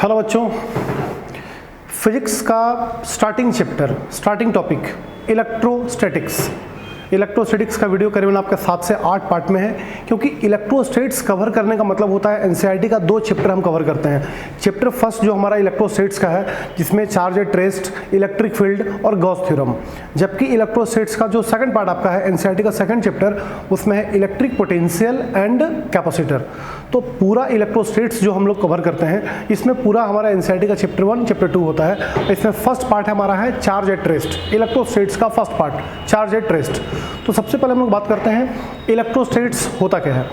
Hello बच्चों, physics का starting chapter, starting topic electrostatics. Electrostatics का वीडियो करीबन आपके 7 से 8 पार्ट में है, क्योंकि इलेक्ट्रोस्टैट्स कवर करने का मतलब होता है एनसीईआरटी का 2 चैप्टर हम कवर करते हैं। चैप्टर फर्स्ट जो हमारा इलेक्ट्रोस्टैट्स का है, जिसमें charge at rest, electric field और गॉस थ्योरम, जबकि इलेक्ट्रोस्टैट्स का जो सेकंड पार्ट आपका है एनसीईआरटी का सेकंड चैप्टर, उसमें है इलेक्ट्रिक पोटेंशियल एंड कैपेसिटर। तो पूरा इलेक्ट्रोस्टैट्स जो हम लोग कवर करते हैं, इसमें पूरा हमारा एनसीईआरटी का चैप्टर 1 चैप्टर 2 होता है। इसमें फर्स्ट पार्ट हमारा है चार्ज एट रेस्ट, इलेक्ट्रोस्टैट्स का first part charge at rest. तो सबसे पहले हम लोग बात करते हैं इलेक्ट्रोस्टैट्स होता क्या है।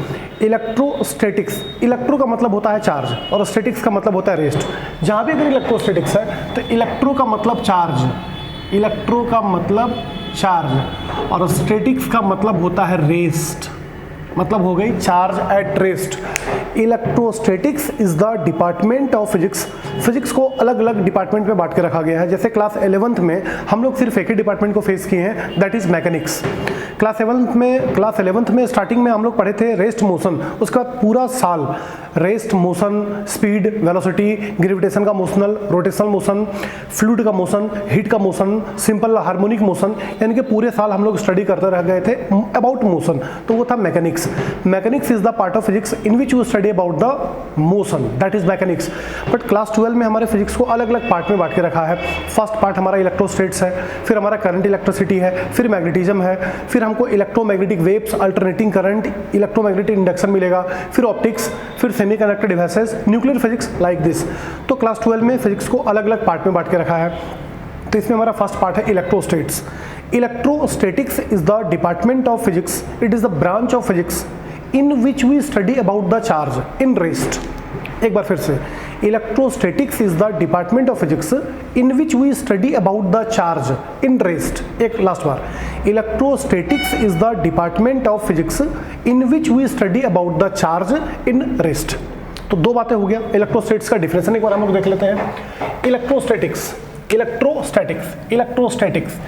इलेक्ट्रोस्टैटिक्स, इलेक्ट्रो का मतलब होता है चार्ज और स्टैटिक्स का मतलब होता है रेस्ट। जहाँ भी अगर इलेक्ट्रोस्टैटिक्स है तो इलेक्ट्रो का मतलब चार्ज, इलेक्ट्रो का मतलब चार्ज और स्टैटिक्स का मतलब होता है रेस्ट, मतलब हो गई charge at rest. Electrostatics is the department of physics. Physics को अलग अलग डिपार्टमेंट में बांट के रखा गया है। जैसे क्लास 11th में हम लोग सिर्फ एक ही डिपार्टमेंट को फेस किए हैं, that is mechanics. Class 11th में स्टार्टिंग में हम लोग पढ़े थे रेस्ट मोशन, उसके बाद पूरा साल rest motion, speed, velocity, gravitation का मोशनल, रोटेशनल मोशन, फ्लूइड का मोशन, हीट का मोशन, सिंपल हार्मोनिक मोशन, यानी कि पूरे साल हम लोग स्टडी करते रह गए थे अबाउट मोशन। तो वो था mechanics. Mechanics is the part of physics in which you study about the motion, that is mechanics. But class 12 में हमारे फिजिक्स को अलग अलग पार्ट में बांट के रखा है। फर्स्ट पार्ट हमारा इलेक्ट्रोस्टैट्स है, फिर हमारा करंट इलेक्ट्रिसिटी है, फिर मैग्नेटिज्म है, फिर हमको electromagnetic waves, alternating current, electromagnetic induction मिलेगा, फिर ऑप्टिक्स, फिर semiconductor devices, nuclear physics, like this. तो क्लास 12 में फिजिक्स को अलग अलग पार्ट में बांट के रखा है। तो इसमें हमारा फर्स्ट पार्ट है electrostatics. Electrostatics is the department of physics, it is the branch of physics in which we study about the charge in rest. एक बार फिर से, electrostatics is the department of physics in which we study about the charge in rest. एक last बार, electrostatics is the department of physics in which we study about the charge in rest. तो 2 बातें हो गया। Electrostatics का डिफरेंशन एक बार हम लोग देख लेते हैं। Electrostatics, electrostatics, electrostatics,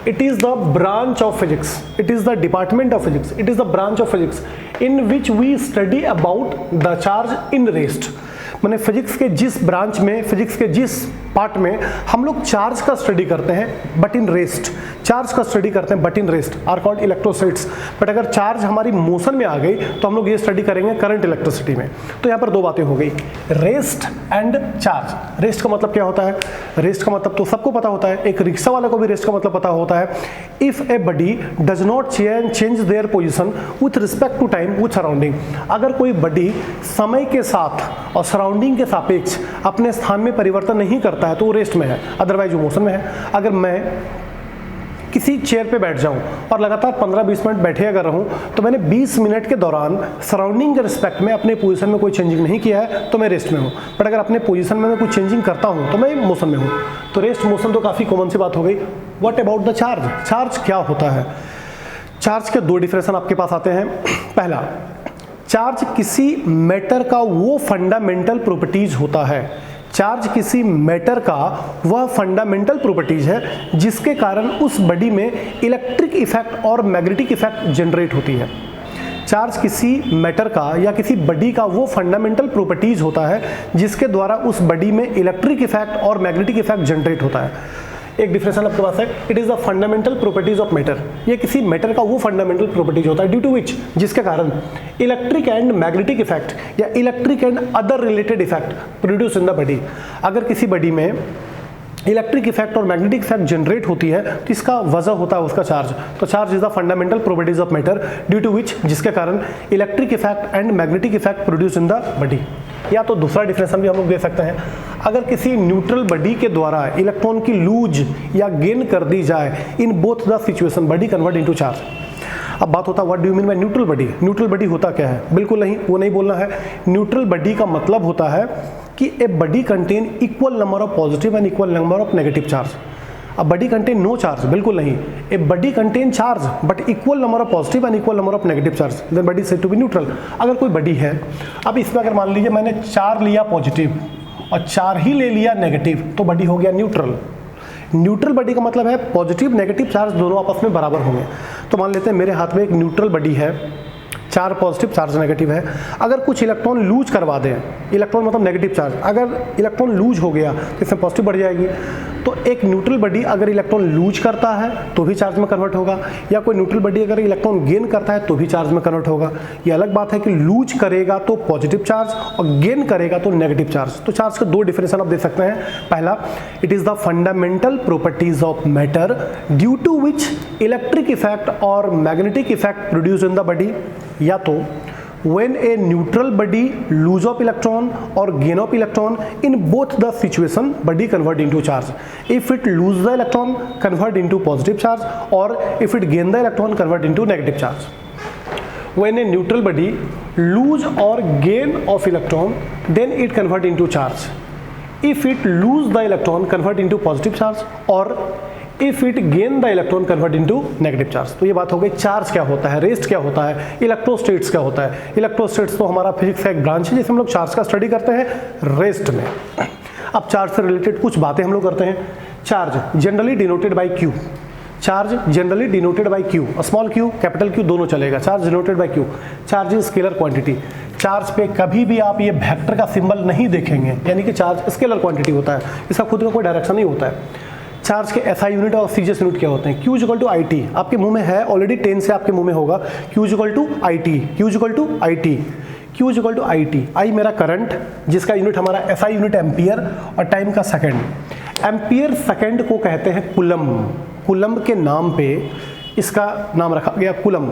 it is the branch of physics, it is the department of physics, it is the branch of physics in which we study about the charge in rest। मैंने physics के जिस branch में, physics के जिस part में हम लोग charge का स्टडी करते हैं बट इन रेस्ट, चार्ज का स्टडी करते हैं but in rest, are called electrostatics. But अगर चार्ज हमारी मोशन में आ गई तो हम लोग ये स्टडी करेंगे करंट इलेक्ट्रिसिटी में। तो यहाँ पर 2 बातें हो गई, रेस्ट एंड चार्ज। रेस्ट का मतलब क्या होता है? रेस्ट का मतलब तो सबको पता होता है, एक रिक्शा वाले को भी रेस्ट का मतलब पता होता है। If a body does not change their position with respect to time with surrounding, अगर कोई बॉडी समय के साथ और सराउंडिंग के सापेक्ष अपने स्थान में परिवर्तन नहीं करता है तो वो रेस्ट में है, अदरवाइज वो मोशन में है। अगर मैं किसी चेयर पे बैठ जाऊं और लगातार 15-20 मिनट बैठे अगर रहूं, तो मैंने 20 मिनट के दौरान सराउंडिंग के रिस्पेक्ट में अपने पोजीशन में कोई चेंजिंग नहीं किया है तो मैं रेस्ट में हूं। बट अगर अपने पोजीशन में मैं कुछ चेंजिंग करता हूं तो मैं मोशन में हूं। तो रेस्ट मोशन तो काफ़ी कॉमन सी बात हो गई। What about the charge? Charge क्या होता है? चार्ज के 2 डिफरेंशन आपके पास आते हैं। पहला, चार्ज किसी मैटर का वो फंडामेंटल प्रॉपर्टीज होता है, चार्ज किसी मैटर का वह फंडामेंटल प्रॉपर्टीज है जिसके कारण उस बॉडी में इलेक्ट्रिक इफेक्ट और मैग्नेटिक इफेक्ट जनरेट होती है। चार्ज किसी मैटर का या किसी बॉडी का वो फंडामेंटल प्रॉपर्टीज होता है जिसके द्वारा उस बॉडी में इलेक्ट्रिक इफेक्ट और मैग्नेटिक इफेक्ट जनरेट होता है। एक डिफरेंशन आपके पास है, it is the fundamental properties of matter. ये किसी मैटर का वो फंडामेंटल प्रॉपर्टीज होता है ड्यू टू विच, जिसके कारण इलेक्ट्रिक एंड मैग्नेटिक इफेक्ट या electric and other related effect produce in the body. अगर किसी बॉडी में इलेक्ट्रिक इफेक्ट और मैग्नेटिक इफेक्ट जनरेट होती है तो इसका वजह होता है उसका चार्ज। तो charge is the fundamental properties of matter due to which, जिसके कारण electric effect and magnetic effect produce in the body. या तो दूसरा डिफरेंशन भी हम लोग दे सकते हैं, अगर किसी न्यूट्रल बॉडी के द्वारा इलेक्ट्रॉन की लूज या गेन कर दी जाए in both the situation, body convert into charge. अब बात होता है what do you mean by neutral body? Neutral body होता क्या है? बिल्कुल नहीं, वो नहीं बोलना है। न्यूट्रल बॉडी का मतलब होता है कि a body contain equal number of positive and equal number of negative charge. अब बॉडी कंटेन नो चार्ज, बिल्कुल नहीं। A body contain charge but equal number of positive and equal number of negative charge, then body said to be neutral. अगर कोई body है, अब इसमें अगर मान लीजिए मैंने 4 लिया पॉजिटिव और 4 ही ले लिया नेगेटिव, तो बॉडी हो गया न्यूट्रल। न्यूट्रल बॉडी का मतलब है पॉजिटिव नेगेटिव चार्ज दोनों आपस में बराबर होंगे। तो मान लेते हैं मेरे हाथ में एक न्यूट्रल बॉडी है, चार्ज पॉजिटिव, चार्ज नेगेटिव है। अगर कुछ इलेक्ट्रॉन लूज करवा दें, इलेक्ट्रॉन मतलब नेगेटिव चार्ज, अगर इलेक्ट्रॉन लूज हो गया तो इसमें पॉजिटिव बढ़ जाएगी। तो एक न्यूट्रल बॉडी अगर इलेक्ट्रॉन लूज करता है तो भी चार्ज में कन्वर्ट होगा, या कोई न्यूट्रल बॉडी अगर इलेक्ट्रॉन गेन करता है तो भी चार्ज में कन्वर्ट होगा। ये अलग बात है कि लूज करेगा तो पॉजिटिव चार्ज और गेन करेगा तो नेगेटिव चार्ज। तो चार्ज के दो डिफिनेशन आप दे सकते हैं। पहला, it is the fundamental properties of matter due to which electric effect और magnetic effect produce in the body, या तो when a neutral body lose of electron or gain of electron, in both the situation body convert into charge. If it lose the electron, convert into positive charge, or if it gain the electron, convert into negative charge. When a neutral body lose or gain of electron, then it convert into charge. If it lose the electron, convert into positive charge, or if it gain the electron convert into negative charge. तो ये बात हो गई charge क्या होता है, rest क्या होता है, इलेक्ट्रोस्टेट्स क्या होता है। इलेक्ट्रोस्टेट्स तो हमारा फिजिक्स का एक ब्रांच है जिसमें हम लोग चार्ज का स्टडी करते हैं रेस्ट में। अब चार्ज से रिलेटेड कुछ बातें हम लोग करते हैं। Charge generally denoted by Q, charge generally denoted by Q, small Q capital Q दोनों चलेगा। Charge denoted by Q, charge is scalar quantity. Charge पे कभी भी आप ये वेक्टर का सिंबल नहीं देखेंगे, यानी कि चार्ज स्केलर क्वांटिटी होता है, इसका खुद का कोई डायरेक्शन नहीं होता है। चार्ज के एसआई यूनिट और सीजीएस यूनिट क्या होते हैं? Q equal to I T, आपके मुंह में है ऑलरेडी, 10 से आपके मुंह में होगा। Q equal to I T, Q equal to I T, Q equal to I T. I मेरा करंट, जिसका यूनिट हमारा एसआई यूनिट एम्पियर, और टाइम का सेकंड। एम्पियर सेकंड को कहते हैं कुलम। कुलम के नाम पे इसका नाम रखा गया coulomb,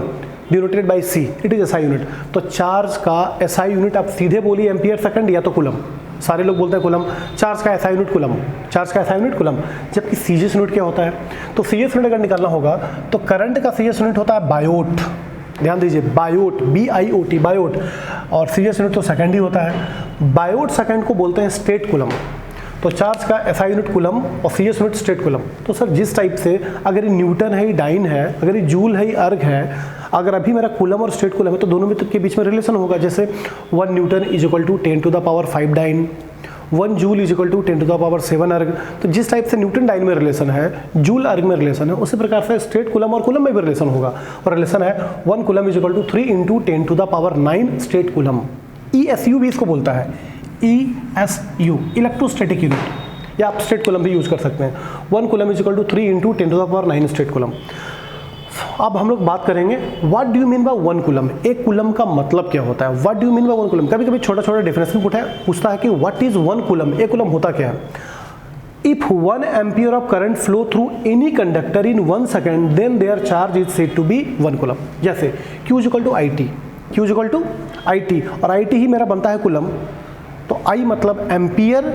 denoted by C, it is SI unit. तो चार्ज का एसआई यूनिट आप सीधे बोलिए एम्पियर सेकंड या तो कुलम, सारे लोग बोलते हैं कुलम। चार्ज का एसआई यूनिट कुलम, चार्ज का एसआई यूनिट कुलम। जबकि सीजीएस यूनिट क्या होता है? तो सीजीएस यूनिट अगर निकालना होगा तो करंट का सीजीएस यूनिट होता है बायोट, ध्यान दीजिए, बायोट, BIOT, बायोट, और सीजीएस यूनिट तो सेकंड ही होता है। बायोट सेकंड को बोलते हैं स्टेट कुलम। तो चार्ज का एसआई यूनिट कुलम और सीजीएस यूनिट स्टेट कुलम। तो सर जिस टाइप से अगर ये न्यूटन है, ये डाइन है, अगर ये जूल है, ये अर्ग है, अगर अभी मेरा कुलम और स्टेट कुलम है तो दोनों में के बीच में रिलेशन होगा। जैसे 1 newton is equal to 10 to the power 5 dyne, 1 joule is equal to 10 to the power 7 erg. तो जिस टाइप से न्यूटन डाइन में रिलेशन है, जूल अर्ग में रिलेशन है, उसी प्रकार से स्टेट कुलम और कुलम में भी रिलेशन होगा। और रिलेशन है 1 coulomb is equal to 3 into 10 to the power 9 stat coulomb. ESU भी इसको बोलता है, ESU, इलेक्ट्रोस्टैटिक यूनिट, या आप स्टेट कुलम भी यूज कर सकते हैं। 1 coulomb is equal to 3 into 10 to the power 9 stat coulomb. अब हम लोग बात करेंगे what do you mean by 1 coulomb, एक कुलम का मतलब क्या होता है। What do you mean by 1 coulomb, कभी कभी छोटा छोटा डेफिनेशन पूछता है कि व्हाट इज 1 कुलम, एक कुलम होता क्या है। If 1 ampere of current flow through any conductor in 1 second then their charge is said to be 1 coulomb. जैसे Q equal to I T, Q equal to I T, और I T ही मेरा बनता है coulomb. तो I मतलब ampere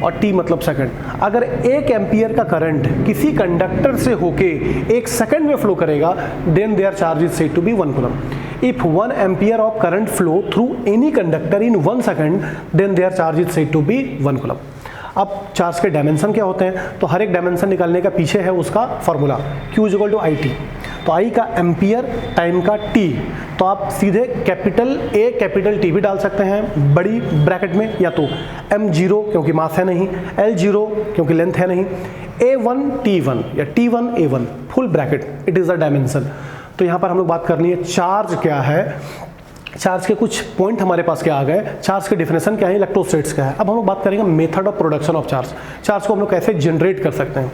और T मतलब second. अगर 1 एम्पियर का करंट किसी कंडक्टर से होके 1 सेकंड में फ्लो करेगा then their charge is said to be 1 coulomb. If 1 ampere of current flow through any conductor in 1 second then their charge is said to be 1 coulomb. अब charge के dimension क्या होते हैं? तो हर एक डायमेंशन निकालने का पीछे है उसका formula, Q equal to I T. तो I का एम्पियर, टाइम का T, तो आप सीधे कैपिटल A कैपिटल T भी डाल सकते हैं बड़ी ब्रैकेट में, या तो M0 क्योंकि मास है नहीं, L0 क्योंकि लेंथ है नहीं, A1 T1 या T1 A1 full bracket, it is the dimension. तो यहाँ पर हम लोग बात करनी है चार्ज क्या है, चार्ज के कुछ पॉइंट हमारे पास क्या आ गए, चार्ज के डिफिनेशन क्या है, इलेक्ट्रोस्टेट्स क्या है। अब हम लोग बात करेंगे method of production of charge, charge को हम लोग कैसे जनरेट कर सकते हैं।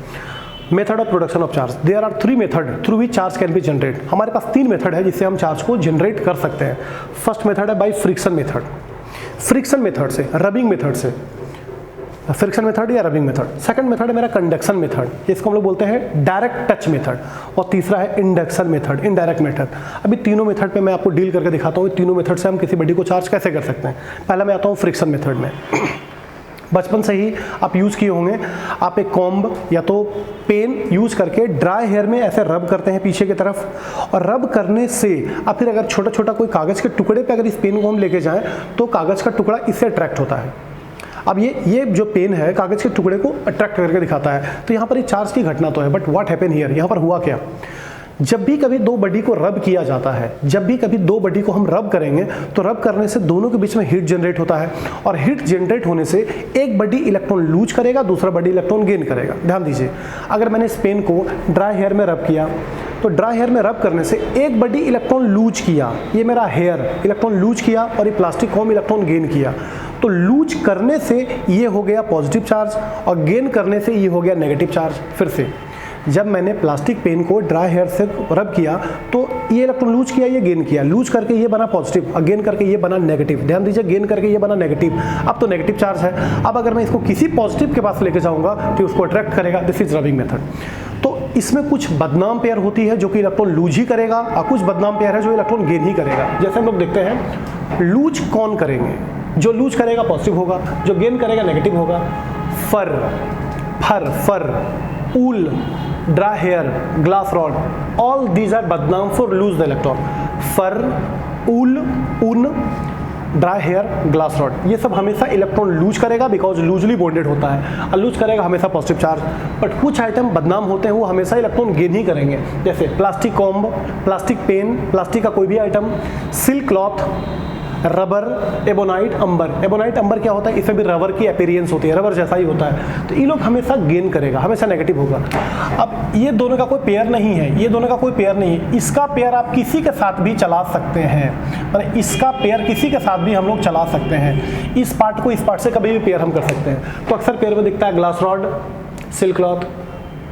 Method of production of charge, there are 3 method through which charge can be generate. हमारे पास 3 मेथड है जिससे हम चार्ज को जनरेट कर सकते हैं। फर्स्ट मेथड है by friction method, friction method से, रबिंग मेथड से, फ्रिक्शन मेथड या रबिंग मेथड। सेकंड मेथड है मेरा कंडक्शन मेथड, जिसको हम लोग बोलते हैं डायरेक्ट टच मेथड, और तीसरा है इंडक्शन मेथड, इनडायरेक्ट मेथड। अभी तीनों मेथड पे मैं आपको डील करके दिखाता हूँ तीनों मेथड से हम किसी बॉडी को चार्ज कैसे कर सकते हैं। पहला मैं आता हूँ फ्रिक्शन मेथड में। बचपन से ही आप यूज़ किए होंगे, आप एक कॉम्ब या तो पेन यूज़ करके ड्राई हेयर में ऐसे रब करते हैं पीछे की तरफ, और रब करने से अब फिर अगर छोटा छोटा कोई कागज़ के टुकड़े पे अगर इस पेन को हम लेके जाएं तो कागज़ का टुकड़ा इससे अट्रैक्ट होता है। अब ये जो पेन है कागज़ के टुकड़े को अट्रैक्ट करके दिखाता है, तो यहाँ पर ये चार्ज की घटना तो है, बट व्हाट हैपन हियर, यहाँ पर हुआ क्या। जब भी कभी 2 बॉडी को रब किया जाता है, जब भी कभी 2 बॉडी को हम रब करेंगे तो रब करने से दोनों के बीच में हीट जनरेट होता है, और हीट जनरेट होने से एक बॉडी इलेक्ट्रॉन लूज करेगा, दूसरा बॉडी इलेक्ट्रॉन गेन करेगा। ध्यान दीजिए, अगर मैंने इस पेन को ड्राई हेयर में रब किया तो ड्राई हेयर में रब करने से एक बडी इलेक्ट्रॉन लूज किया, ये मेरा हेयर इलेक्ट्रॉन लूज किया और ये प्लास्टिक कॉम इलेक्ट्रॉन गेन किया। तो लूज करने से ये हो गया पॉजिटिव चार्ज और गेन करने से ये हो गया नेगेटिव चार्ज। फिर से जब मैंने प्लास्टिक पेन को ड्राई हेयर से रब किया तो ये इलेक्ट्रॉन लूज किया, ये गेन किया, लूज करके ये बना पॉजिटिव और गेन करके ये बना नेगेटिव। ध्यान दीजिए, गेन करके ये बना नेगेटिव, अब तो नेगेटिव चार्ज है। अब अगर मैं इसको किसी पॉजिटिव के पास लेके जाऊंगा तो उसको अट्रैक्ट करेगा। This is rubbing method. तो इसमें कुछ बदनाम पेयर होती है जो कि इलेक्ट्रॉन लूज ही करेगा और कुछ बदनाम पेयर है जो इलेक्ट्रॉन गेन ही करेगा। जैसे हम लोग देखते हैं, लूज कौन करेंगे? जो लूज करेगा पॉजिटिव होगा, जो गेन करेगा नेगेटिव होगा। Fur, wool, dry hair, glass rod, all these are बदनाम for lose the electron. Fur, wool, ऊन, ड्राई हेयर, ग्लास रॉड, ये सब हमेशा इलेक्ट्रॉन लूज करेगा बिकॉज लूजली बॉन्डेड होता है और लूज करेगा हमेशा पॉजिटिव चार्ज। बट कुछ आइटम बदनाम होते हैं, वो हमेशा इलेक्ट्रॉन गेन ही करेंगे। जैसे plastic comb, plastic pen, plastic का कोई भी item, silk cloth, rubber, ebonite, amber. Ebonite, amber क्या होता है? इसमें भी रबर की अपीयरेंस होती है, रबर जैसा ही होता है। तो ये लोग हमेशा गेन करेगा, हमेशा नेगेटिव होगा। अब ये दोनों का कोई पेयर नहीं है, ये दोनों का कोई पेयर नहीं है। इसका पेयर आप किसी के साथ भी चला सकते हैं, मतलब इसका पेयर किसी के साथ भी हम लोग चला सकते हैं। इस पार्ट को इस पार्ट से कभी भी पेयर हम कर सकते हैं। तो अक्सर पेयर में दिखता है ग्लास रॉड, सिल्क क्लॉथ,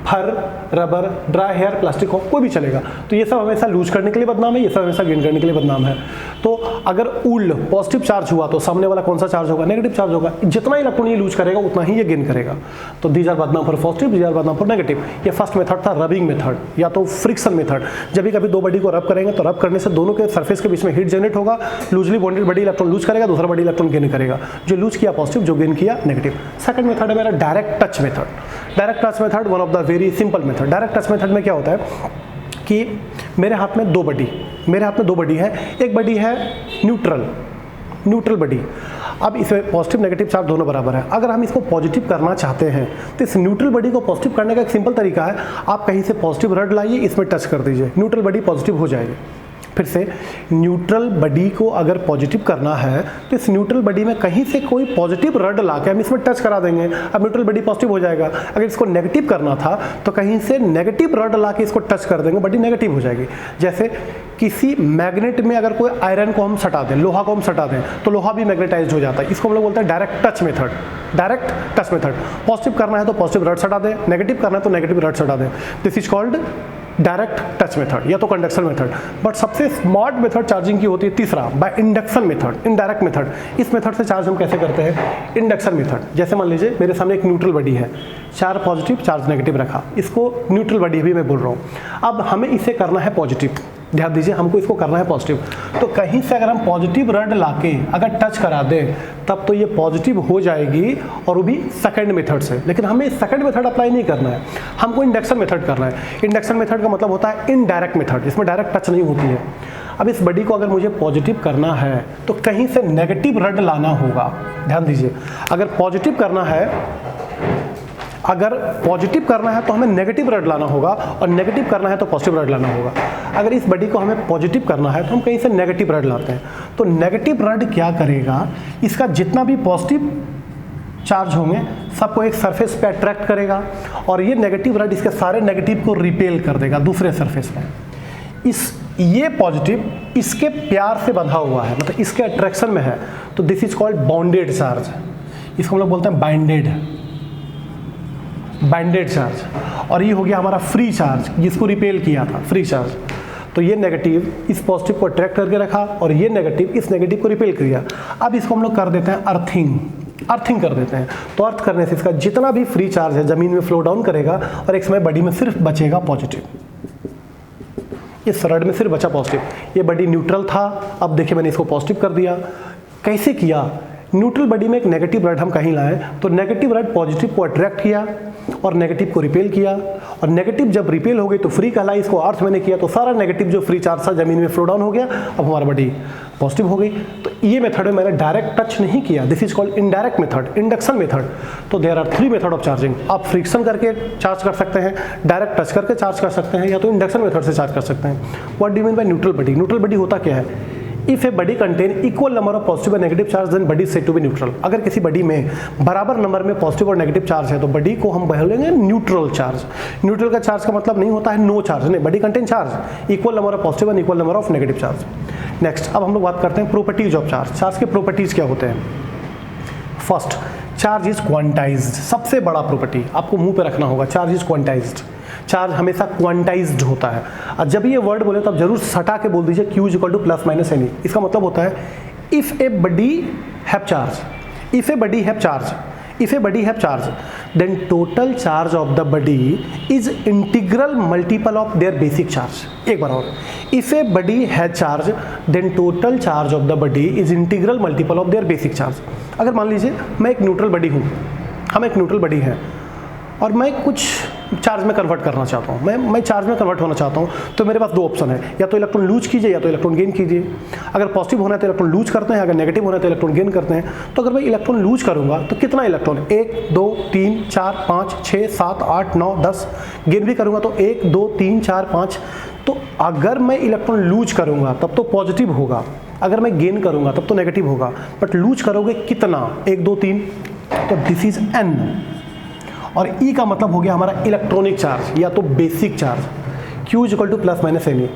फर, रबर, ड्राई हेयर, प्लास्टिक हो, कोई भी चलेगा। तो ये सब हमेशा लूज करने के लिए बदनाम है, ये सब हमेशा गेन करने के लिए बदनाम है। तो अगर ऊल पॉजिटिव चार्ज हुआ तो सामने वाला कौन सा चार्ज होगा? नेगेटिव चार्ज होगा। जितना इलेक्ट्रॉन ये लूज करेगा उतना ही ये गेन करेगा। तो दीज आर बदनाम फॉर पॉजिटिव, दीज आर बदनाम फॉर नेगेटिव। ये फर्स्ट मेथड था रबिंग मेथड या तो फ्रिक्शन मेथड। जब भी कभी दो बॉडी को रब करेंगे तो रब करने से दोनों के सरफेस के बीच में हीट जनरेट होगा, loosely bonded body electron lose करेगा, दूसरा बॉडी इलेक्ट्रॉन गेन करेगा। जो लूज किया पॉजिटिव, जो गेन किया नेगेटिव। सेकंड मेथड है मेरा direct touch method. Direct touch method one of the very simple method. Direct touch method में क्या होता है कि मेरे हाथ में दो बडी है। एक बडी है न्यूट्रल बडी। अब इसमें पॉजिटिव नेगेटिव चार्ज दोनों बराबर है। अगर हम इसको पॉजिटिव करना चाहते हैं तो इस न्यूट्रल बडी को पॉजिटिव करने का एक सिंपल तरीका है, आप कहीं से पॉजिटिव रड लाइए, इसमें टच कर दीजिए, न्यूट्रल बडी पॉजिटिव हो जाएगी। फिर से न्यूट्रल बडी को अगर पॉजिटिव करना है तो इस न्यूट्रल बडी में कहीं से कोई पॉजिटिव रड ला के हम इसमें टच करा देंगे, अब न्यूट्रल बडी पॉजिटिव हो जाएगा। अगर इसको नेगेटिव करना था तो कहीं से नेगेटिव रड ला के इसको टच कर देंगे, बडी नेगेटिव हो जाएगी। जैसे किसी मैग्नेट में अगर कोई आयरन को हम सटा दें, लोहा को हम सटा दें, तो लोहा भी मैग्नेटाइज्ड हो जाता है। इसको हम लोग बोलते हैं direct touch method. Direct touch method, positive करना है तो पॉजिटिव रड सटा दें, नेगेटिव करना है तो नेगेटिव रड सटा दें। This is called direct touch method या तो कंडक्शन मेथड। बट सबसे स्मार्ट मेथड चार्जिंग की होती है तीसरा, by induction method, indirect method. इस मेथड से चार्ज हम कैसे करते हैं? Induction method. जैसे मान लीजिए मेरे सामने एक न्यूट्रल बडी है, चार पॉजिटिव चार्ज नेगेटिव रखा, इसको न्यूट्रल बडी भी मैं बोल रहा हूँ। अब हमें इसे करना है पॉजिटिव, ध्यान दीजिए, हमको इसको करना है पॉजिटिव। तो कहीं से अगर हम पॉजिटिव रड लाके अगर टच करा दें तब तो ये पॉजिटिव हो जाएगी, और वो भी सेकंड मेथड से। लेकिन हमें सेकंड मेथड अप्लाई नहीं करना है, हमको इंडक्शन मेथड करना है। इंडक्शन मेथड का मतलब होता है इनडायरेक्ट मेथड, इसमें डायरेक्ट टच नहीं होती है। अब इस बडी को अगर मुझे पॉजिटिव करना है तो कहीं से नेगेटिव रड लाना होगा। ध्यान दीजिए, अगर पॉजिटिव करना है तो हमें नेगेटिव रड लाना होगा, और नेगेटिव करना है तो पॉजिटिव रड लाना होगा। अगर इस बडी को हमें पॉजिटिव करना है तो हम कहीं से नेगेटिव रड लाते हैं। तो नेगेटिव रड क्या करेगा? इसका जितना भी पॉजिटिव चार्ज होंगे सबको एक सरफेस पे अट्रैक्ट करेगा, और ये नेगेटिव रड इसके सारे नेगेटिव को रिपेल कर देगा दूसरे सरफेस पे। ये पॉजिटिव इसके प्यार से बंधा हुआ है, मतलब इसके अट्रैक्शन में है, तो this is called bounded charge. इसको हम लोग बोलते हैं बाइंडेड चार्ज। और ये हो गया हमारा फ्री चार्ज, जिसको रिपेल किया था, फ्री चार्ज। तो ये नेगेटिव इस पॉजिटिव को अट्रैक्ट करके रखा, और ये नेगेटिव इस नेगेटिव को रिपेल किया। अब इसको हम लोग कर देते हैं अर्थिंग कर देते हैं। तो अर्थ करने से इसका जितना भी फ्री चार्ज है जमीन में फ्लो डाउन करेगा, और एक समय बडी में सिर्फ बचेगा पॉजिटिव। इस रड में सिर्फ बचा पॉजिटिव। ये बडी न्यूट्रल था, अब देखिए मैंने इसको पॉजिटिव कर दिया। कैसे किया? न्यूट्रल बडी में एक नेगेटिव रड हम कहीं लाए, तो नेगेटिव रड पॉजिटिव को अट्रैक्ट किया और नेगेटिव को रिपेल किया, और नेगेटिव जब रिपेल हो गई तो फ्री कहलाई, इसको अर्थ मैंने किया, तो सारा नेगेटिव जो फ्री चार्ज था जमीन में फ्लो डाउन हो गया, अब हमारा बडी पॉजिटिव हो गई। तो ये मेथड में मैंने डायरेक्ट टच नहीं किया, this is called indirect method, induction method. तो there are 3 method of charging. आप फ्रिक्शन करके चार्ज कर सकते हैं, डायरेक्ट टच करके चार्ज कर सकते हैं, या तो इंडक्शन मेथड से चार्ज कर सकते हैं। What do you mean by neutral body? Neutral body होता क्या है? If a body contain equal number of positive and negative charge then body said to be neutral. अगर किसी बडी में बराबर नंबर में पॉजिटिव और नेगेटिव चार्ज है तो बडी को हम बोलेंगे न्यूट्रल चार्ज। न्यूट्रल का चार्ज का मतलब नहीं होता है नो चार्ज, नहीं, body contain charge equal number of positive and equal number of negative charge. Next अब हम लोग बात करते हैं प्रॉपर्टीज ऑफ चार्ज। चार्ज के प्रॉपर्टीज क्या होते हैं? First, charge is quantized. सबसे बड़ा प्रॉपर्टी आपको मुंह पे रखना होगा, चार्ज इज क्वांटाइज्ड। चार्ज हमेशा क्वांटाइज्ड होता है। और जब ये वर्ड बोले तो आप जरूर सटा के बोल दीजिए Q equal to plus minus any. इसका मतलब होता है if a body have charge, if a body have charge, if a body have charge then total charge of the body is integral multiple of their basic charge. एक बार और, if a body has charge then total charge of the body is integral multiple of their basic charge. अगर मान लीजिए मैं एक neutral बडी हूँ, हम एक न्यूट्रल बडी है और मैं कुछ चार्ज में कन्वर्ट करना चाहता हूँ, मैं चार्ज में कन्वर्ट होना चाहता हूँ, तो मेरे पास दो ऑप्शन है, या तो इलेक्ट्रॉन लूज कीजिए या तो इलेक्ट्रॉन गेन कीजिए। अगर पॉजिटिव होना है तो इलेक्ट्रॉन लूज करते हैं, अगर नेगेटिव होना है तो इलेक्ट्रॉन गेन करते हैं। तो अगर मैं इलेक्ट्रॉन लूज करूँगा तो कितना इलेक्ट्रॉन, 1 2 3 4 5 6 7 8 9 10। गेन भी करूँगा तो 1 2 3 4 5। तो अगर मैं इलेक्ट्रॉन लूज करूँगा तब तो पॉजिटिव होगा, अगर मैं गेन करूँगा तब तो नेगेटिव होगा। बट लूज करोगे कितना, 1 2 3, तो दिस इज n। और E का मतलब हो गया हमारा इलेक्ट्रॉनिक चार्ज या तो basic charge. Q equal to plus minus any.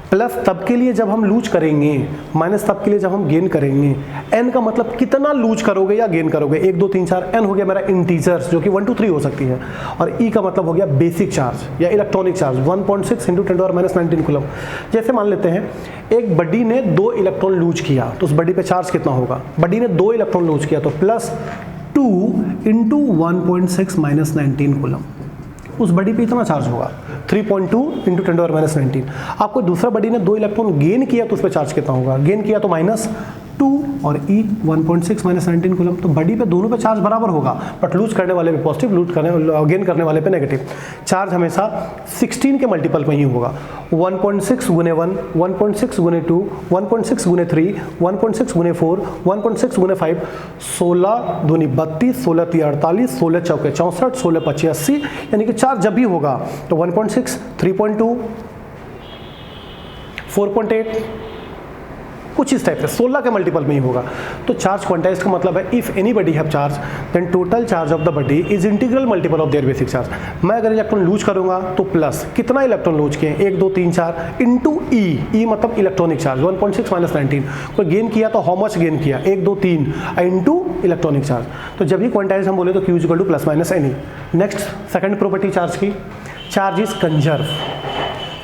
Plus तब के लिए जब हम लूज करेंगे, माइनस तब के लिए जब हम गेन करेंगे। n का मतलब कितना लूज करोगे या गेन करोगे, 1 2 3 4। n हो गया मेरा इंटीजर्स जो कि 1 2 3 हो सकती है। और E का मतलब हो गया बेसिक चार्ज या इलेक्ट्रॉनिक चार्ज 1.6 × 10⁻⁹ कूलम। जैसे मान लेते हैं एक बडी ने 2 इलेक्ट्रॉन लूज किया तो उस बडी पे चार्ज कितना होगा, बडी ने 2 इलेक्ट्रॉन लूज किया तो प्लस 2 × 1.6 - 19 कूलम। उस बडी पे इतना चार्ज होगा 3.2 × 10⁻⁹। आपको दूसरा बडी ने 2 इलेक्ट्रॉन गेन किया तो उस पर चार्ज कितना होगा, गेन किया तो -2 और E 1.6 - 19 कूलम। तो बडी पे दोनों पे चार्ज बराबर होगा, बट लूज करने वाले पे पॉजिटिव, गेन करने वाले पे नेगेटिव। चार्ज हमेशा 16 के मल्टीपल में ही होगा। 1.6 × 1, 1.6 × 2, 1.6 × 3, 1.6 × 4, 1.6 × 5, 16 दूनी 32, 16 × 48, 16 चौके 64, 16 25 80। यानी कि चार्ज जब भी होगा तो 1.6, 3.2, 4.8 कुछ इस टाइप से 16 के मल्टीपल में ही होगा। तो चार्ज क्वांटाइज्ड का मतलब है if any body have charge then total charge of the body is integral multiple of their basic charge. मैं अगर इलेक्ट्रॉन लूज करूंगा तो प्लस कितना इलेक्ट्रॉन लूज किए, 1 2 3 4 इंटू ई मतलब इलेक्ट्रॉनिक चार्ज 1.6 - 19। कोई गेन किया तो हाउ मच गेन किया, 1 2 3 इंटू इलेक्ट्रॉनिक चार्ज। तो जब भी क्वांटाइज्ड हम बोले तो Q equal to plus minus n e. Next second property charge की, charge is conserve.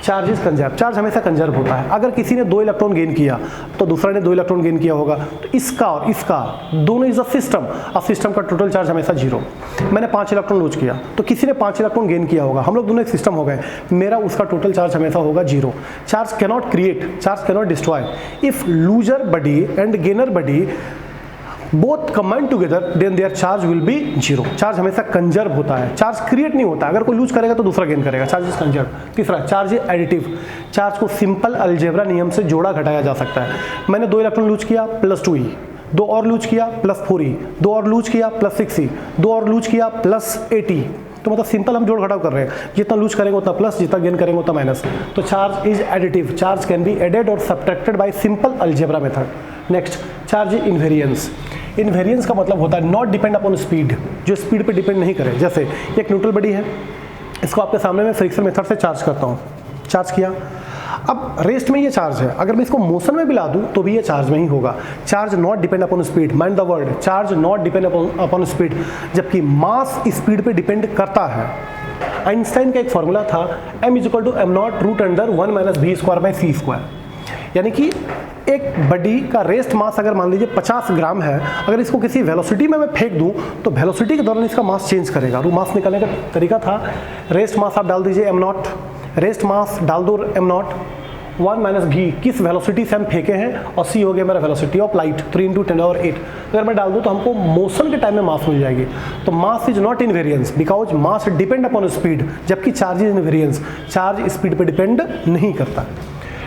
Charge is conserve, charge हमेशा कंजर्व होता है। अगर किसी ने 2 इलेक्ट्रॉन गेन किया तो दूसरा ने 2 इलेक्ट्रॉन गेन किया होगा, तो इसका और इसका दोनों इज अ सिस्टम। अब सिस्टम का टोटल चार्ज हमेशा 0। मैंने 5 इलेक्ट्रॉन लूज किया तो किसी ने 5 इलेक्ट्रॉन गेन किया होगा, हम लोग दोनों एक सिस्टम हो गए, मेरा उसका टोटल चार्ज हमेशा होगा 0। Charge cannot create, charge cannot destroy. If loser body and gainer body both combine together then their charge will be 0। Charge हमेशा कंजर्व होता है, चार्ज क्रिएट नहीं होता। अगर कोई लूज करेगा तो दूसरा गेन करेगा, चार्ज इज कंजर्व। तीसरा, चार्ज इज एडिटिव। चार्ज को सिंपल अलजेब्रा नियम से जोड़ा घटाया जा सकता है। मैंने 2 इलेक्ट्रॉन लूज किया प्लस 2E, 2 और लूज किया प्लस 4E, 2 और लूज किया प्लस 6E, 2 और लूज किया प्लस 8E। तो मतलब सिंपल हम जोड़ घटाव कर रहे हैं, जितना लूज करेंगे उतना प्लस, जितना गेन करेंगे उतना माइनस। तो charge is additive. Charge can be added और subtracted by simple algebra method. Next, charge is invariance. Invariance का मतलब होता है नॉट डिपेंड अपॉन स्पीड, जो स्पीड पे डिपेंड नहीं करे। जैसे एक न्यूट्रल बडी है, इसको आपके सामने में फ्रिक्शन मेथड से चार्ज करता हूँ, चार्ज किया। अब रेस्ट में ये चार्ज है, अगर मैं इसको मोशन में भी ला दूँ तो भी ये चार्ज में ही होगा। Charge not depend upon speed, mind the word, charge not depend upon speed, जबकि मास स्पीड पे डिपेंड करता है। आइंस्टाइन का एक फॉर्मूला था m = m0√(1 - v²/c²। यानी कि एक बडी का रेस्ट मास अगर मान लीजिए 50 ग्राम है, अगर इसको किसी वेलोसिटी में मैं फेंक दूं तो वेलोसिटी के दौरान इसका मास चेंज करेगा। वो मास निकालने का तरीका था, रेस्ट मास आप डाल दीजिए m0, रेस्ट मास डाल दो m0, 1 - v किस वेलोसिटी से हम फेंके हैं, और c हो गया मेरा वेलोसिटी ऑफ लाइट 3 × 10⁸। अगर मैं डाल दूं तो हमको मोशन के टाइम में मास मिल जाएगी। तो mass is not invariance because mass depend upon speed, जबकि charge is invariance, charge speed पे डिपेंड नहीं करता।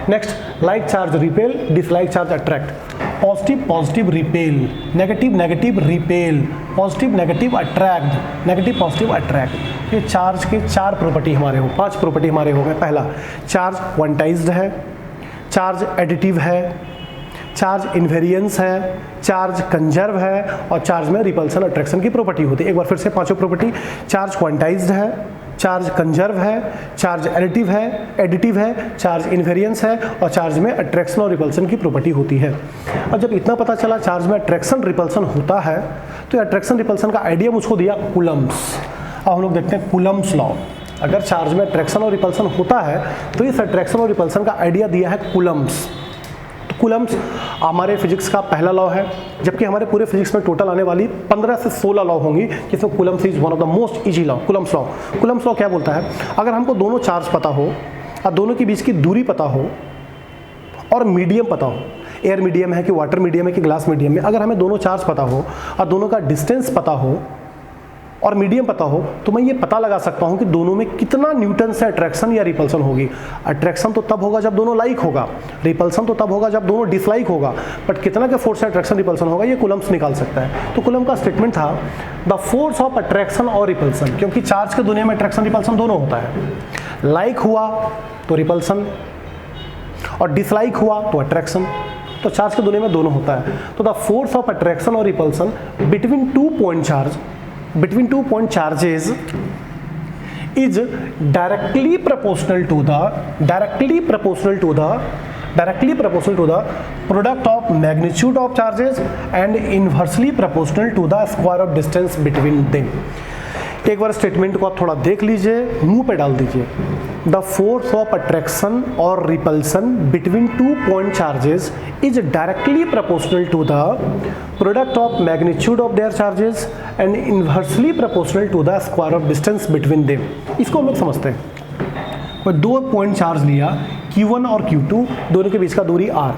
Next, like charge repel, dislike charge attract. Positive positive repel, negative negative repel, positive negative attract, negative positive attract. ये charge के 4 property हमारे हो, 5 property हमारे हो गए। पहला, चार्ज क्वांटाइज्ड है, चार्ज एडिटिव है, चार्ज इनवेरियंस है, चार्ज कंजर्व है और चार्ज में रिपल्सन अट्रैक्शन की प्रॉपर्टी होती है। एक बार फिर से पांचों प्रॉपर्टी, चार्ज क्वांटाइज्ड है, चार्ज कंजर्व है, चार्ज एडिटिव है, चार्ज इनवेरियंस है और चार्ज में अट्रैक्शन और रिपल्सन की प्रॉपर्टी होती है। और जब इतना पता चला चार्ज में अट्रैक्शन रिपल्सन होता है तो अट्रैक्शन रिपल्सन का आइडिया मुझको दिया कूलम्ब्स। अब हम लोग देखते हैं कूलम्ब्स लॉ। अगर चार्ज में अट्रैक्शन और रिपल्सन होता है तो इस अट्रैक्शन और रिपल्सन का आइडिया दिया है कूलम्ब्स। तो कूलम्ब्स हमारे फिजिक्स का पहला लॉ है, जबकि हमारे पूरे फिजिक्स में टोटल आने वाली 15 से 16 लॉ होंगी, जिसमें Coulomb's is one of the most easy law. Coulomb's law, Coulomb's law क्या बोलता है, अगर हमको दोनों चार्ज पता हो और दोनों के बीच की दूरी पता हो और मीडियम पता हो, एयर मीडियम है कि वाटर मीडियम है कि ग्लास मीडियम में, अगर हमें दोनों चार्ज पता हो और दोनों का डिस्टेंस पता हो और मीडियम पता हो तो मैं ये पता लगा सकता हूं कि दोनों में कितना न्यूटन से अट्रैक्शन या रिपल्सन होगी। अट्रैक्शन तो तब होगा जब दोनों लाइक होगा, रिपल्सन तो तब होगा जब दोनों डिसलाइक होगा, बट कितना के फोर्स से अट्रैक्शन रिपल्सन होगा ये कूलम्ब्स निकाल सकता है। तो कूलम्ब का स्टेटमेंट था द फोर्स ऑफ अट्रैक्शन और रिपल्सन, क्योंकि चार्ज के दुनिया में अट्रैक्शन रिपल्सन दोनों होता है, लाइक हुआ तो रिपल्सन और डिसलाइक हुआ तो अट्रैक्शन, तो चार्ज के दुनिया में दोनों होता है। तो द फोर्स ऑफ अट्रैक्शन और repulsion between two point charges is directly proportional to the product of magnitude of charges and inversely proportional to the square of distance between them। एक बार स्टेटमेंट को आप थोड़ा देख लीजिए, मुंह पे डाल दीजिए। द फोर्स ऑफ अट्रैक्शन और repulsion between two point charges is directly proportional to the product of magnitude of their charges and inversely proportional to the square of distance between them. इसको हम लोग समझते हैं। कोई दो पॉइंट चार्ज लिया Q1 और Q2, दोनों के बीच का दूरी R,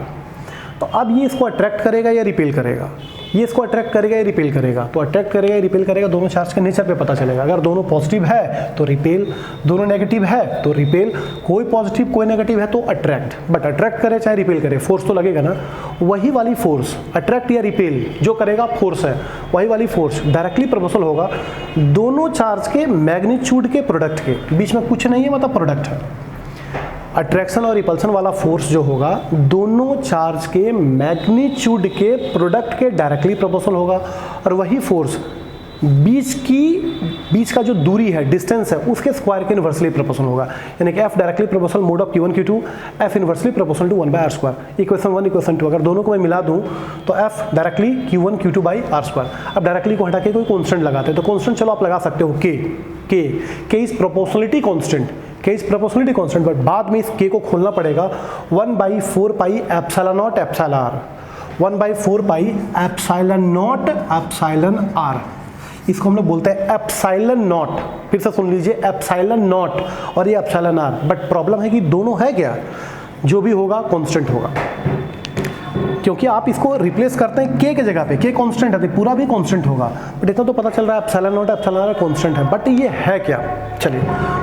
तो अब ये इसको अट्रैक्ट करेगा या रिपेल करेगा, ये इसको अट्रैक्ट करेगा या रिपेल करेगा, तो अट्रैक्ट करेगा या रिपेल करेगा दोनों चार्ज के नेचर पे पता चलेगा। अगर दोनों पॉजिटिव है तो रिपेल, दोनों नेगेटिव है तो रिपेल, कोई पॉजिटिव कोई नेगेटिव है तो अट्रैक्ट। बट अट्रैक्ट करे चाहे रिपेल करे फोर्स तो लगेगा ना, वही वाली फोर्स अट्रैक्ट या रिपेल जो करेगा फोर्स है, वही वाली फोर्स डायरेक्टली प्रोपोर्शनल होगा दोनों चार्ज के मैग्नीट्यूड के प्रोडक्ट के, बीच में कुछ नहीं है मतलब प्रोडक्ट है। अट्रैक्शन और रिपल्सन वाला फोर्स जो होगा दोनों चार्ज के मैग्नीट्यूड के प्रोडक्ट के डायरेक्टली प्रोपोर्शनल होगा, और वही फोर्स बीच का जो दूरी है डिस्टेंस है उसके स्क्वायर के इनवर्सली प्रोपोर्शनल होगा। यानी कि F directly proportional mod of Q1 Q2, F inversely proportional to 1/r²। Equation 1 equation 2 अगर दोनों को मैं मिला दूं तो F डायरेक्टली Q1 Q2/r²। अब डायरेक्टली को हटा के कोई कांस्टेंट लगाते हैं, तो कांस्टेंट चलो आप लगा सकते हो K is proportionality constant, K is proportionality constant, but बाद में इस K को खोलना पड़ेगा 1/4 pi epsilon naught epsilon r, 1/4 pi epsilon r। इसको हम लोग बोलते हैं एप्सिलॉन नॉट। फिर से सुन लीजिए, एप्सिलॉन नॉट और ये एप्सिलॉन r। बट प्रॉब्लम है कि दोनों है क्या, जो भी होगा कांस्टेंट होगा, क्योंकि आप इसको रिप्लेस करते हैं K के जगह पे, K कांस्टेंट है तो पूरा भी कांस्टेंट होगा। बट इतना तो पता चल रहा है epsilon naught epsilon r constant है, बट ये है क्या। चलिए,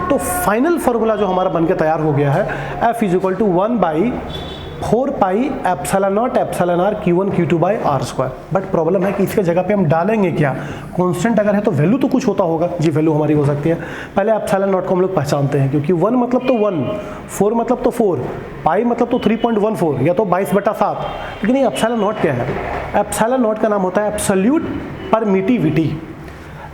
तो फाइनल फार्मूला जो हमारा बनके तैयार हो गया है F is equal to 1/4 pi epsilon naught epsilon r Q1 Q2/r²। But problem है कि इसके जगह पे हम डालेंगे क्या, कांस्टेंट अगर है तो वैल्यू तो कुछ होता होगा जी, वैल्यू हमारी हो सकती है। पहले एप्सिलॉन नॉट को हम लोग पहचानते हैं, क्योंकि 1 मतलब तो 1, 4 मतलब तो 4, पाई मतलब तो 3.14 या तो 22/7। लेकिन ये एप्सिलॉन नॉट क्या है, एप्सिलॉन नॉट का नाम होता है absolute permittivity.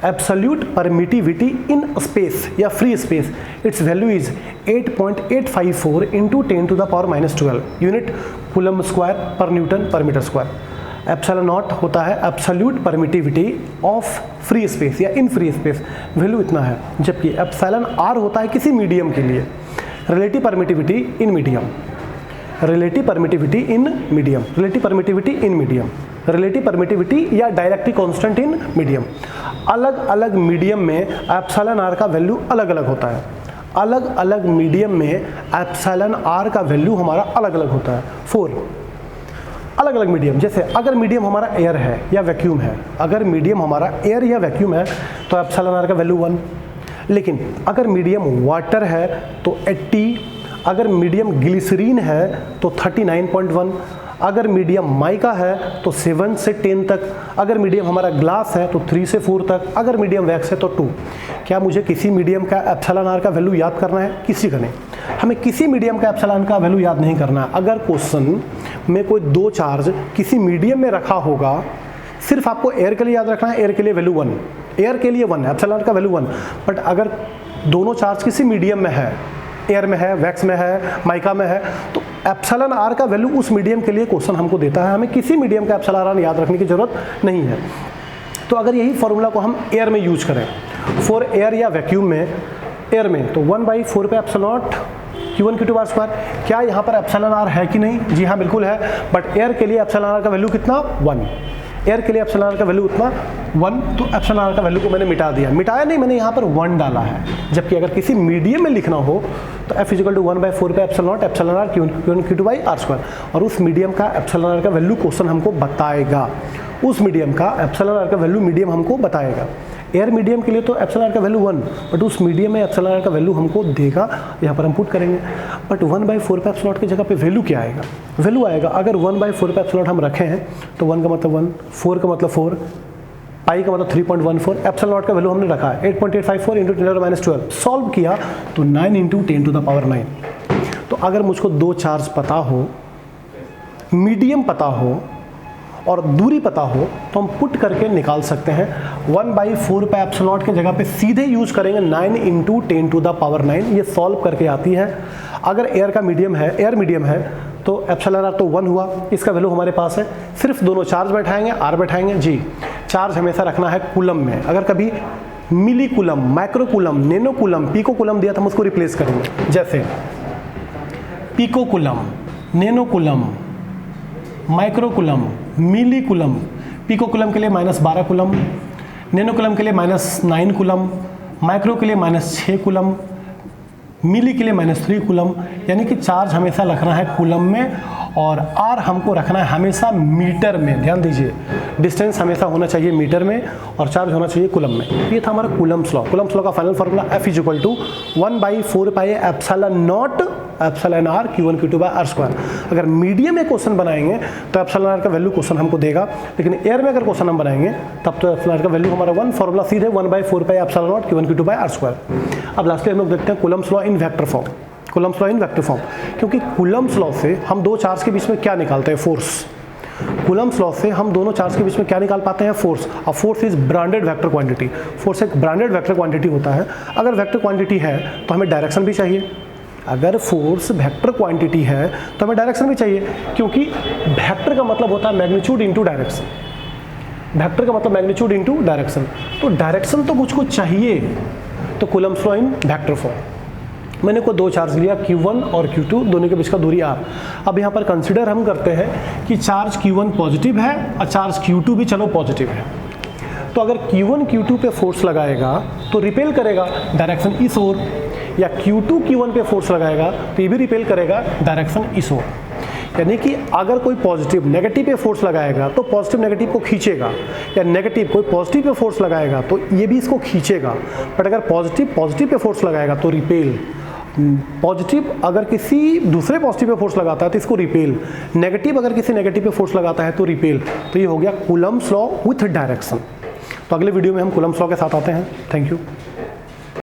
Absolute permittivity in space या free space, its value is 8.854 into 10⁻⁻12 unit coulomb square per newton per metre square. Epsilon naught होता है absolute permittivity of free space या इन फ्री स्पेस, वैल्यू इतना है। जबकि epsilon r होता है किसी मीडियम के लिए relative permittivity in medium, relative permittivity in medium, relative permittivity in medium, relative permittivity या डायरेक्टली कांस्टेंट इन मीडियम। अलग अलग मीडियम में एप्सिलॉन r का वैल्यू अलग अलग होता है, अलग अलग मीडियम में एप्सिलॉन r का वैल्यू हमारा अलग अलग होता है। 4 अलग अलग मीडियम, जैसे अगर मीडियम हमारा एयर है या वैक्यूम है, अगर मीडियम हमारा एयर या वैक्यूम है तो एप्सिलॉन r का वैल्यू 1। लेकिन अगर मीडियम वाटर है तो 80, अगर मीडियम ग्लिसरीन है तो 39.1, अगर मीडियम माइका है तो 7 से 10 तक, अगर मीडियम हमारा ग्लास है तो 3 से 4 तक, अगर मीडियम वैक्स है तो 2। क्या मुझे किसी मीडियम का एप्सिलॉन r का वैल्यू याद करना है? किसी का नहीं, हमें किसी मीडियम का एप्सिलॉन का वैल्यू याद नहीं करना है। अगर क्वेश्चन में कोई दो चार्ज किसी मीडियम में रखा होगा, सिर्फ आपको एयर के लिए याद रखना है, एयर के लिए वैल्यू 1, एयर के लिए 1 है, एप्सिलॉन का वैल्यू 1। बट अगर दोनों चार्ज किसी मीडियम में है, एयर में है, वैक्स में है, माइका में है, तो एप्सिलॉन आर का वैल्यू उस मीडियम के लिए क्वेश्चन हमको देता है, हमें किसी मीडियम का एप्सिलॉन आर याद रखने की जरूरत नहीं है। तो अगर यही फॉर्मूला को हम एयर में यूज करें, फॉर एयर या वैक्यूम में, एयर में तो 1/4 pi epsilon Q1 Q2 bar square. क्या यहाँ पर एप्सिलॉन आर है कि नहीं? जी हाँ, बिल्कुल है। बट एयर के लिए एप्सिलॉन आर का वैल्यू कितना? 1। एयर के लिए एप्सिलॉन आर का वैल्यू उतना 1, तो एप्सिलॉन आर का वैल्यू को मैंने मिटा दिया। मिटाया नहीं, मैंने यहाँ पर 1 डाला है। जबकि अगर किसी मीडियम में लिखना हो तो F = 1/4 pi epsilon r Q1 Q2 by r square, और उस मीडियम का एप्सिलॉन आर का वैल्यू क्वेश्चन हमको बताएगा। उस मीडियम का एप्सिलॉन आर का वैल्यू मीडियम हमको बताएगा। एयर मीडियम के लिए तो एप्सिलॉन आर का वैल्यू 1, बट उस मीडियम में एप्सिलॉन आर का वैल्यू हमको देगा, यहाँ पर हम पुट करेंगे। बट 1/4 पे एप्सिलॉन की जगह पे वैल्यू क्या आएगा? वैल्यू आएगा, अगर 1/4 पे एप्सिलॉन हम रखे हैं तो 1 का मतलब 1, 4 का मतलब 4, पाई का मतलब 3.14, एप्सिलॉन का वैल्यू हमने रखा है 8.854 × 10⁻12। सॉल्व किया तो 9 × 10⁻9। तो अगर मुझको दो चार्ज पता हो, मीडियम पता हो और दूरी पता हो, तो हम पुट करके निकाल सकते हैं। 1/4 पे एप्सिलॉन के जगह पे सीधे यूज करेंगे 9 × 10⁻9। ये सॉल्व करके आती है। अगर एयर का मीडियम है, एयर मीडियम है, तो एप्सिलॉन आर तो 1 हुआ, इसका वैल्यू हमारे पास है। सिर्फ दोनों चार्ज बैठाएंगे, आर बैठाएंगे। जी, चार्ज हमेशा रखना है कूलम में। अगर कभी milli coulomb, micro coulomb, nano coulomb, pico coulomb दिया तो हम उसको रिप्लेस करेंगे। जैसे pico coulomb, nano coulomb, micro coulomb, milli coulomb. Pico coulomb के लिए -12 कूलम, नैनो कूलम के लिए -9 कूलम, माइक्रो के लिए -6 कूलम, मिली के लिए -3 कूलम। यानी कि चार्ज हमेशा रखना है कूलम में, और आर हमको रखना है हमेशा मीटर में। ध्यान दीजिए, डिस्टेंस हमेशा होना चाहिए मीटर में और चार्ज होना चाहिए कूलम में। ये था हमारा कूलम्स लॉ। कूलम्स लॉ का final formula F = 1/4 pi epsilon r Q1 Q2 by r square. अगर मीडियम में क्वेश्चन बनाएंगे तो एप्सिलॉन आर का वैल्यू क्वेश्चन हमको देगा, लेकिन एयर में अगर क्वेश्चन हम बनाएंगे तब तो एप्सिलॉन आर का वैल्यू हमारा 1, फॉर्मूला सीधे 1/4 pi epsilon Q1 Q2 by r square. अब लास्टली हम लोग देखते हैं Coulomb's law in vector form. Coulomb's law in vector form, क्योंकि कूलम्स लॉ से हम दो चार्ज के बीच में क्या निकालते हैं? फोर्स। कूलम्स लॉ से हम दोनों चार्ज के बीच में क्या निकाल पाते हैं? फोर्स। और force is branded vector quantity. Force एक ब्रांडेड वेक्टर क्वांटिटी होता है। अगर वेक्टर क्वांटिटी है तो हमें डायरेक्शन भी चाहिए। अगर फोर्स वेक्टर क्वांटिटी है तो हमें डायरेक्शन भी चाहिए, क्योंकि वेक्टर का मतलब होता है मैग्नीट्यूड इनटू डायरेक्शन। वेक्टर का मतलब मैग्नीट्यूड इनटू डायरेक्शन। तो डायरेक्शन तो मुझको चाहिए, तो Coulomb's law in vector form. मैंने को दो चार्ज लिया, Q1 और Q2, दोनों के बीच का दूरी R। अब यहाँ पर कंसिडर हम करते हैं कि चार्ज Q1 पॉजिटिव है और चार्ज Q2 भी चलो पॉजिटिव है। तो अगर Q1 Q2 पे फोर्स लगाएगा तो रिपेल करेगा, डायरेक्शन इस ओर, या Q2 Q1 पे फोर्स लगाएगा तो ये भी रिपेल करेगा, डायरेक्शन इस ओर। यानी कि अगर कोई पॉजिटिव नेगेटिव पे फोर्स लगाएगा तो पॉजिटिव नेगेटिव को खींचेगा, या नेगेटिव कोई पॉजिटिव पे फोर्स लगाएगा तो ये भी इसको खींचेगा। बट अगर पॉजिटिव पॉजिटिव पे फोर्स लगाएगा तो रिपेल। पॉजिटिव अगर किसी दूसरे पॉजिटिव पे फोर्स लगाता है तो इसको रिपेल। नेगेटिव अगर किसी नेगेटिव पे फोर्स लगाता है तो रिपेल। तो ये हो गया कूलम्स लॉ विथ डायरेक्शन। तो अगले वीडियो में हम कूलम्स लॉ के साथ आते हैं। Thank you.